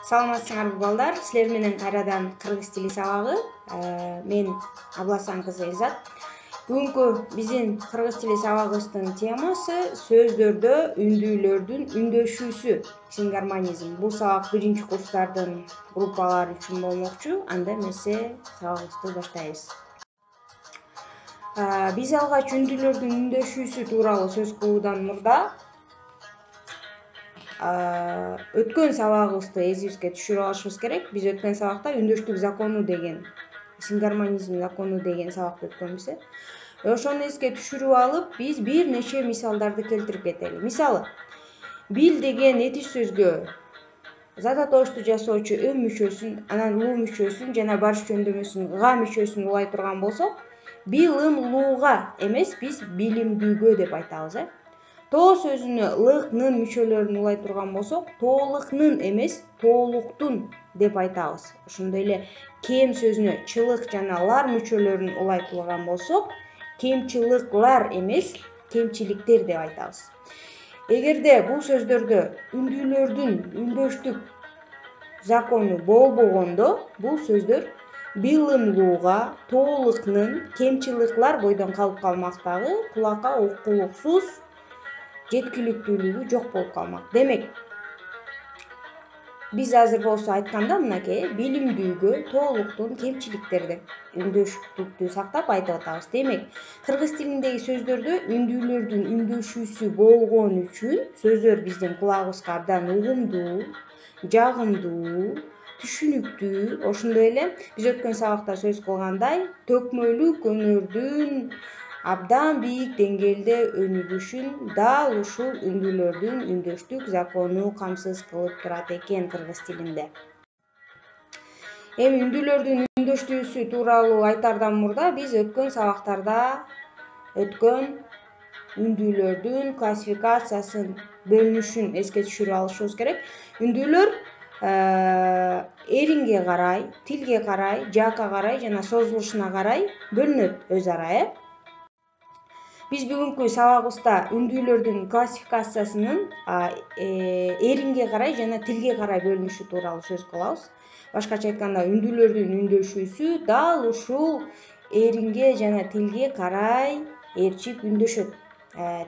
Саламатсыңарбы балдар? Силер менен кайрадан кыргыз тили сабагы. Мен Абласан кызы Элзат. Бүгүнкү биздин кыргыз тили сабагыбыздын темасы сөздөрдө үндүүлөрдүн үндөшүүсү, сингармонизм. Бул сабак биринчи курстардын группалары үчүн болмокчу. Анда эмесе сабагыбызды баштайбыз. Биз алгач үндүүлөрдүн үндөшүүсү тууралуу сөз кылуудан мурда өткөн сабагыбызды эсибизге түшүрүп алышыбыз керек. Биз өткөн сабакта үндөштүк закону деген, сингармонизм закону деген сабакты өткөнбүз. Ошону эске түшүрүп алып, биз бир нече мисалдарды келтирип кетели. Мисалы, бил деген этиш сөзгө зататошту жасоочу ы мүчөсүн, анан лу мүчөсүн жана барыш жөндөмөсүн га мүчөсүн улай турган болсок, бил лууга эмес, биз билимдүүгө деп айтабыз. Тоо сөзүнө лык нын мүчөлөрүн улай турган болсок, тоолукнын эмес, тоолуктун деп айтабыз. Ошондой эле кем сөзүнө чылык жана лар мүчөлөрүн улай турган болсок, кемчилыклар эмес, кемчиликтер деп айтабыз. Эгерде бул сөздөрдө үндүүлөрдүн үндөштүк закону болбогондо, бул сөздөр билимлууга, тоолукнун, кемчиликлар бойдон калып калмактагы, кулакка уккулуксуз жеткиликтүүлүгү жок болуп калмак. Демек, биз азыр болсо айтканда мынакей билимдүүгө, тоолуктун, кемчиликтерди үндөштүктү сактап айтып атабыз. Демек, кыргыз тилиндеги сөздөрдө үндүүлөрдүн үндөшүүсү болгон үчүн сөздөр биздин кулагыбызга абдан угумдуу, жагымдуу, түшүнүктүү. Ошондой эле биз өткөн сабакта сөз кылгандай, төкмөлүк өнөрдүн абдан бийик деңгээлде өнүгүшүн дал ушул үндүүлөрдүн үндөштүк закону камсыз кылып турат экен кыргыз тилинде. Эми үндүүлөрдүн үндөштүүсү тууралуу айтардан мурда биз өткөн сабактарда өткөн үндүүлөрдүн классификациясын, бөлүнүшүн эске түшүрүп алышыбыз керек. Үндүүлөр эринге карай, тилге карай, жаакка карай жана созулушуна карай бөлүнөт өз ара. Биз бүгүнкү сабагыбызда үндүүлөрдүн классификациясынын эринге карай жана тилге карай бөлүнүшү тууралуу сөз кылабыз. Башкача айтканда, үндүүлөрдүн үндөшүүсү дал ушул эринге жана тилге карай ээрчип үндөшөт.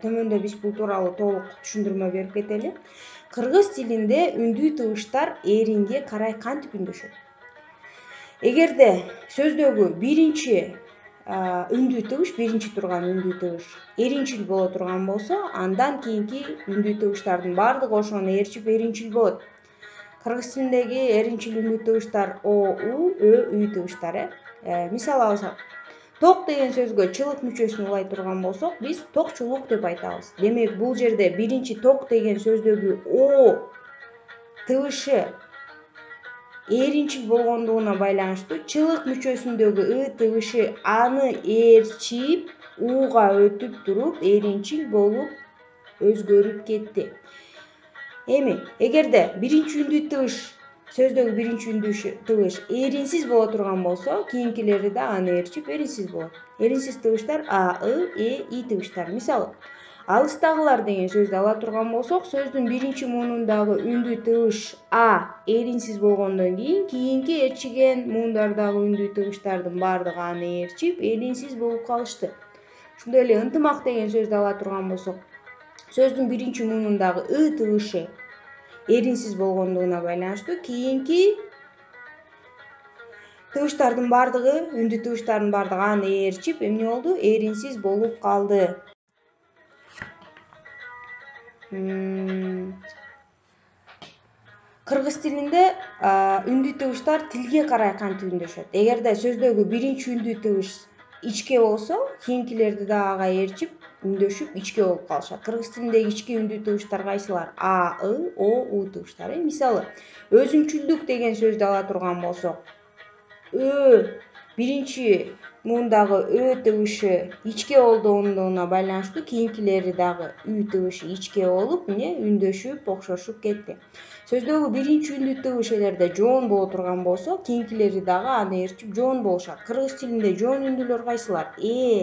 Төмөндө биз бул тууралуу толук түшүндүрмө берип кетели. Кыргыз тилинде үндүү тыбыштар эринге карай кантип үндөшөт? Эгерде сөздөгү биринчи үндүү тыбыш, биринчи турган үндүү тыбыш эринчил боло турган болсо, андан кийинки үндүү тыбыштардын баардыгы ошону ээрчип эринчил болот. Кыргыз тилиндеги эринчил үндүү тыбыштар о, у, ö, үй тыбыштары. Мисал алсак, ток деген сөзгө чылык мүчөсүн улай турган болсок, биз токчулук деп айтабыз. Демек, бул жерде биринчи ток деген сөздөгү о тыбышы эринчил болгондугуна байланыштуу, чылык мүчөсүндөгү ы тыбышы аны ээрчип уга өтүп туруп эринчил болуп өзгөрүп кетти. Эми, эгерде биринчи үндүү тыбыш, сөздөгү биринчи үндүү тыбыш эринсиз боло турган болсо, кийинкилери да аны ээрчип эринсиз болот. Эринсиз тыбыштар а, ы, и тыбыштары. Мисалы, алыстагылар деген сөздү ала турган болсок, сөздүн биринчи муунундагы үндүү тыбыш а эринсиз болгондон кийин, кийинки ээрчиген муундардагы үндүү тыбыштардын баардыгы аны ээрчип эринсиз болуп калышты. Ошондой эле ынтымак деген сөздү ала турган болсок, сөздүн биринчи муунундагы ы тыбышы эринсиз болгондугуна байланыштуу, кийинки тыбыштардын баардыгы, үндүү тыбыштардын баардыгы аны ээрчип эмне болду? Эринсиз болуп калды. Кыргыз тилинде үндүү тыбыштар тилге карай кантип үндөшөт? Эгерде сөздөгү биринчи үндүү тыбыш ичке болсо, кийинкилерди да ага ээрчип үндөшүп ичке болуп калышат. Кыргыз тилиндеги ички үндүү тыбыштар кайсылар? А, ы, о, у тыбыштары. Мисалы, өзүнчүлдүк деген сөздү ала турган болсок, биринчи муундагы ö тыбышы ичке болгондугуна байланыштуу, кийинкилери дагы үй тыбышы ичке болуп, үндөшүп, окшошуп кетти. Сөздөгү биринчи үндүү тыбыш эгерде жоон боло турган болсо, кийинкилери дагы аны ээрчип жоон болушат. Кыргыз тилинде жоон үндүүлөр кайсылар? И,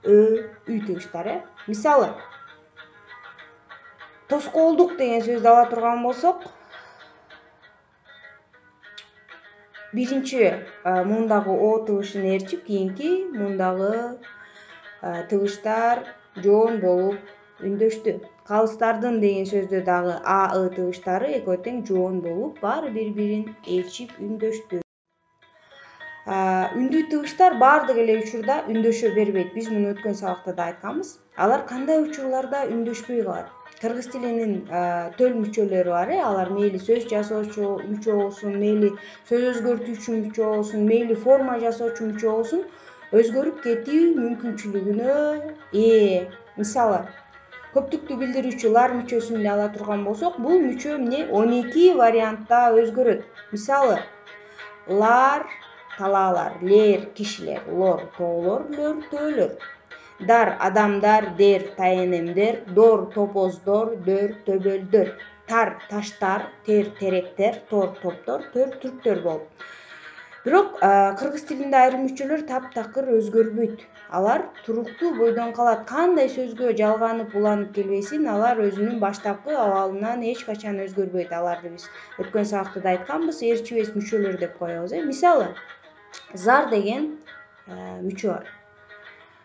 ö, үй тыбыштары. Мисалы, тоскоолдук деген сөздү ала турган болсок, биринчи муундагы о тыбышын ээрчип кийинки муундагы тыбыштар жоон болуп үндөштү. Калыстардын деген сөздө дагы а ы тыбыштары экөө тең жоон болуп баары бири бирин ээрчип үндөштү. Үндүү тыбыштар баардык эле учурда үндөшө бербейт. Биз муну өткөн сабакта да айтканбыз. Алар кандай учурларда үндөшпөй калат? Кыргыз тилинин төл мүчөлөрү бар, алар мейли сөз жасоочу мүчө болсун, мейли сөз өзгөртүүчү мүчө болсун, мейли форма жасоочу мүчө болсун, өзгөрүп кетүү мүмкүнчүлүгүнө ээ. Мисалы, көптүктү билдирүүчү лар мүчөсүн эле ала турган болсок, бул мүчө эмне 12 вариантта өзгөрөт. Мисалы, лар талаалар, лер кишилер, лор тоолор, лөр төөлөр. Дар адамдар, дер таенемдер, дор топоздор, дөр төбөлдөр. Тар таштар, тер теректер, тор топтор, төр түрктөр болуп. Бирок кыргыз тилинде айрым мүчөлөр таптакыр өзгөрбөйт. Алар туруктуу бойдон калат. Кандай сөзгө жалганып уланып келбесин, алар өзүнүн баштапкы абалынан эч качан өзгөрбөйт. Аларды биз өткөн сабакта да айтканбыз, ээрчибес мүчөлөр деп коебуз. Мисалы, зар деген мүчө бар.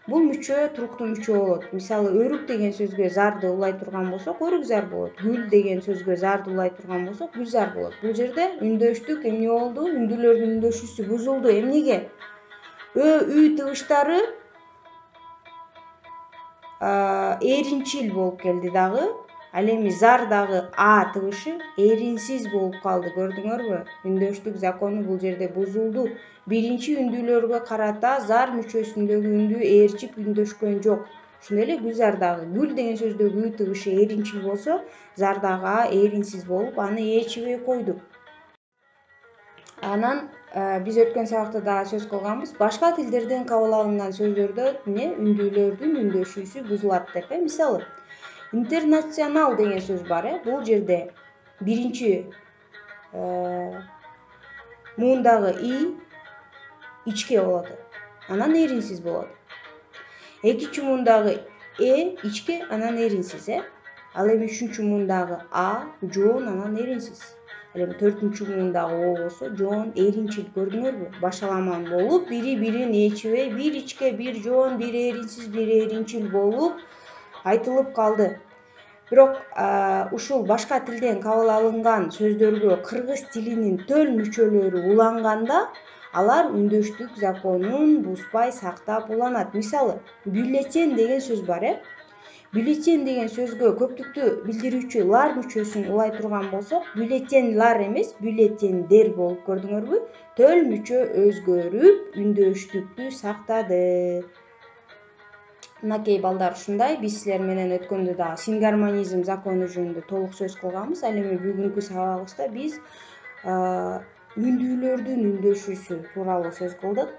Бул мүчө туруктуу мүчө болот. Мисалы, өрүк деген сөзгө зарды улай турган болсок, өрүк зар болот. Гүл деген сөзгө зарды улай турган болсок, гүл зар болот. Бул жерде үндөштүк эмне болду? Үндүүлөрдүн үндөшүүсү бузулду. Эмнеге? Үй тыбыштары ээринчил болуп келди дагы. Ал эми зардагы а тыбышы ээринсиз болуп калды. Көрдүңөрбү? Үндөштүк закону бул жерде бузулду. Биринчи үндүүлөргө карата зар мүчөсүндөгү үндүү ээрчип үндөшкөн жок. Ошондой эле гүлзардагы гүл деген сөздөгү үй тыбышы ээринчил болсо, зардагы а ээринсиз болуп, аны ээрчибей койду. Анан биз өткөн сабакта дагы сөз кылганбыз. Башка тилдерден кабыл алынган сөздөрдө эмне үндүүлөрдүн үндөшүүсү бузулат деп. Мисалы, интернационал деген сөз бар. Бул жерде биринчи муундагы и ичке болот, анан ээринсиз болот. Экинчи муундагы ичке, анан ээринсиз. Ал эми үчүнчү муундагы а жоон, анан ээринсиз. Ал эми төртүнчү муундагы о болсо жоон ээринчил. Көрдүңөрбү? Башаламан болуп, бири бирин ээрчибей, бир ичке, бир жоон, бир ээринсиз, бир ээринчил болуп айтылып калды. Бирок ушул башка тилден кабыл алынган сөздөргө кыргыз тилинин төл мүчөлөрү уланганда, алар үндөштүк законун бузбай сактап уланат. Мисалы, бюллетень деген сөз бар. Бюллетень деген сөзгө көптүктү билдирүүчү лар мүчөсүн улай турган болсок, бюллетеньлар эмес, бюллетендер болуп, көрдүңөрбү? Төл мүчө өзгөрүп, үндөштүктү сактады. Мынакей балдар, ушундай. Биз силер менен өткөндө дагы сингармонизм закону жөнүндө толук сөз кылганбыз. Ал эми бүгүнкү сабагыбызда биз үндүүлөрдүн үндөшүүсү тууралуу сөз кылдык.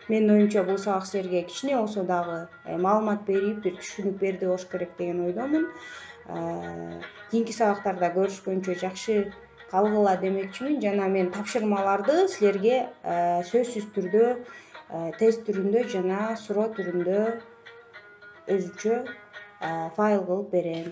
Менин оюмча бул сабак силерге кичине болсо дагы маалымат берип, бир түшүнүк берди болуш керек деген ойдомун. Кийинки сабактарда көрүшкөнчө жакшы калгыла демекчимин жана мен тапшырмаларды силерге сөзсүз түрдө, тест түрүндө жана суроо түрүндө өзүнчө файл кылып берем.